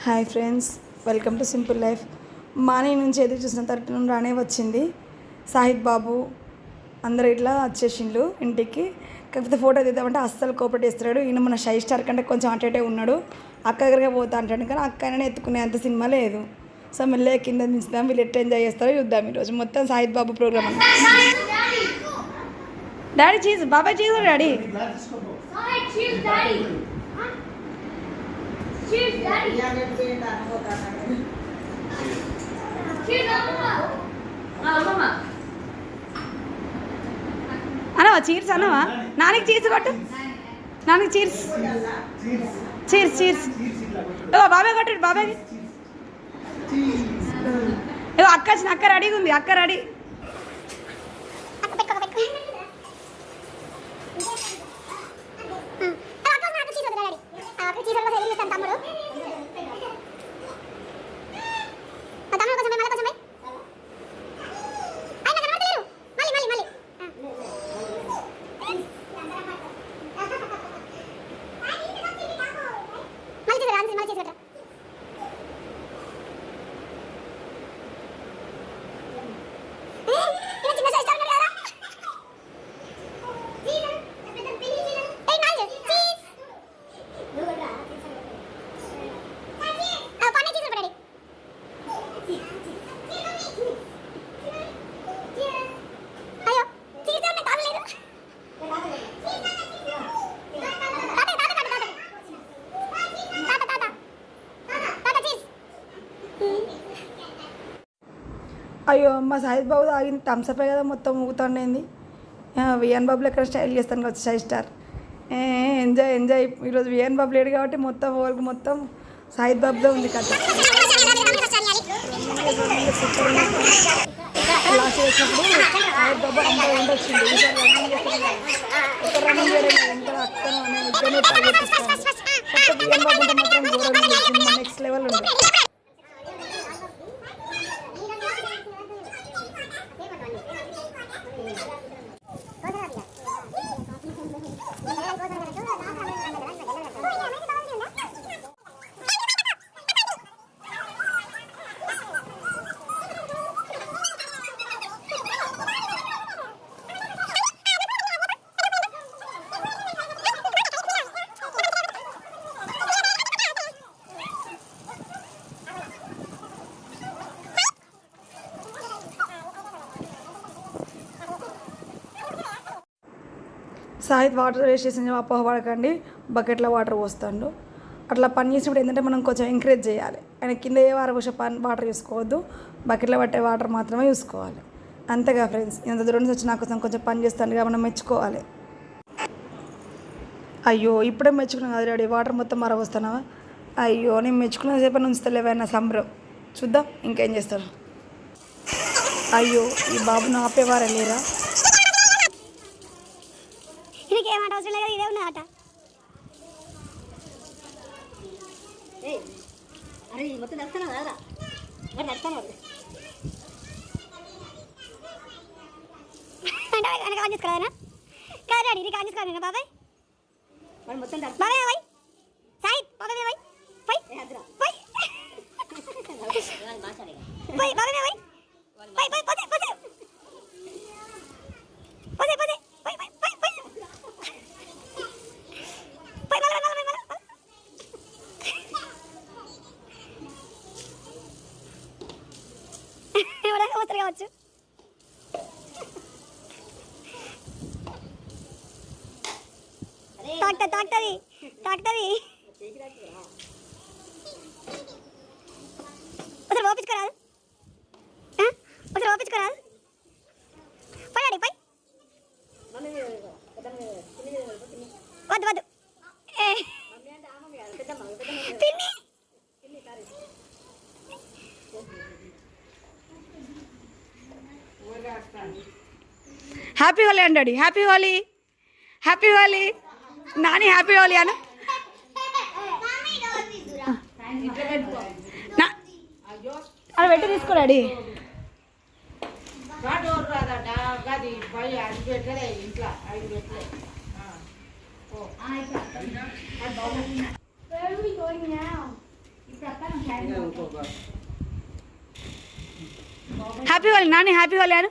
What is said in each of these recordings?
Hi friends, welcome to simple life. Morning నుంచి ఎదురు చూసిన తర్వాత రానే వచ్చింది. సాహిద్ బాబు అందరూ ఇట్లా వచ్చేసిండు ఇంటికి. కాకపోతే ఫోటో తీద్దామంటే అస్సలు కోపరేట్ చేస్తున్నాడు. ఈయన మన షై స్టార్ కంటే కొంచెం అటే ఉన్నాడు. అక్క దగ్గరగా పోతా అంటాడు, కానీ అక్క అయినా ఎత్తుకునే అంత సినిమా లేదు. సో మెల్లగా కింద దించుదాం, వీళ్ళు ఎట్లా ఎంజాయ్ చేస్తారో చూద్దాం. ఈరోజు మొత్తం సాహిద్ బాబు ప్రోగ్రామ్ అన్న. డాడీ చీజ్, బాబాయ్ చీజ్ డాడీ. అనవా చీర్స్, అనవా నానికి చీర్స్ కొట్టు, నానికి చీర్స్ చీర్స్ చీర్స్. ఏవో బాబాయ్ కొట్టు, బాబాయ్. ఏవో అక్క వచ్చిన, అక్క రెడీగా ఉంది, అక్క రెడీ. అయ్యో మా సాహిద్ బాబు తాగింది థమ్స్అప్ కదా, మొత్తం ఊగుతుండేంది. విఎన్ బాబులు ఎక్కడ స్టైల్ చేస్తాను కదా షై స్టార్. Enjoy enjoy. ఈరోజు విఎన్ బాబు లేడు కాబట్టి మొత్తం వాళ్ళకి మొత్తం సాహిద్ బాబుతో ఉంది కథ. లాస్ట్ వచ్చినప్పుడు సాహిద్ బాబు అంతా ఉండొచ్చింది. ఈసారి రన్నింగ్ చేయడం ఎంత అక్కను అనే ఇద్దరిని పరిగెత్తిస్తాను. కొత్త విఎన్ బాబు ఉంటే మాత్రం ఘోరంగా నెక్స్ట్ లెవెల్ ఉంది. సాహిద్ వాటర్ వేస్ట్ చేసిన అపోహపడకండి, బకెట్లో వాటర్ పోస్తాడు. అట్లా పని చేసినప్పుడు ఏంటంటే మనం కొంచెం ఎంకరేజ్ చేయాలి. ఆయన కింద ఏ వాటర్ వాటర్ చూసుకోవద్దు, బకెట్లో పట్టే వాటర్ మాత్రమే చూసుకోవాలి. అంతేగా ఫ్రెండ్స్, ఇంత దూరం నుంచి వచ్చి నా కోసం కొంచెం పని చేస్తానుగా, మనం మెచ్చుకోవాలి. అయ్యో ఇప్పుడే మెచ్చుకున్నాను కదా డాడీ, వాటర్ మొత్తం మరవస్తున్నావా? అయ్యో నేను మెచ్చుకున్న సేపు ఉంచుతలేవైనా సంబరం. చూద్దాం ఇంకేం చేస్తాడు. అయ్యో ఈ బాబును ఆపేవారా లేరా? ఏమాట అవసరం లేదు, ఇదే ఉన్న ఆట. అరే మొత్తం నడుస్తాను కదా, మరి నడుస్తాను అంటే వెనక ఆన్ చేసుకోవాలనా? కాదు అడి నీకు ఆన్ చేసుకోవాలన్నా బాబాయ్? మరి మొత్తం బాబాయ్ బాయ్ సాయిద్ బాబాయ్ బాయ్ బాయ్ బాయ్ బాయ్ బాబాయ్ బాయ్ బాయ్ బాయ్ పోతే పోతే పోతే పోతే బాయ్ బాయ్ బాయ్ బాయ్ కావచ్చు. తాకుతుంది తాకుతుంది. ఒకసారి ఓపించుకోరాదు, ఒకసారి ఓపించుకోరాదు. పడాడి పై వద్దు వద్దు పిన్ని. హ్యాపీ హోలీ అండి, happy Holi, happy Holi Nani, happy Holi Anu. అది పెట్టి తీసుకోరాడి. Happy Holi Nani, happy Holi Anu.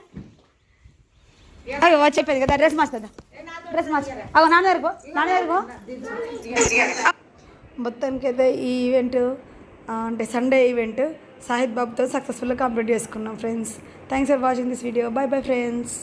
అయ్యో చెప్పేది కదా, డ్రెస్ మార్చుదా, డ్రెస్ మార్చు. అగో నాన్నగారుకో. మొత్తానికి అయితే ఈ ఈవెంట్ అంటే సండే ఈవెంట్ సాహిద్ బాబుతో సక్సెస్ఫుల్గా కంప్లీట్ చేసుకున్నాం friends. Thanks for watching this video. By bye friends.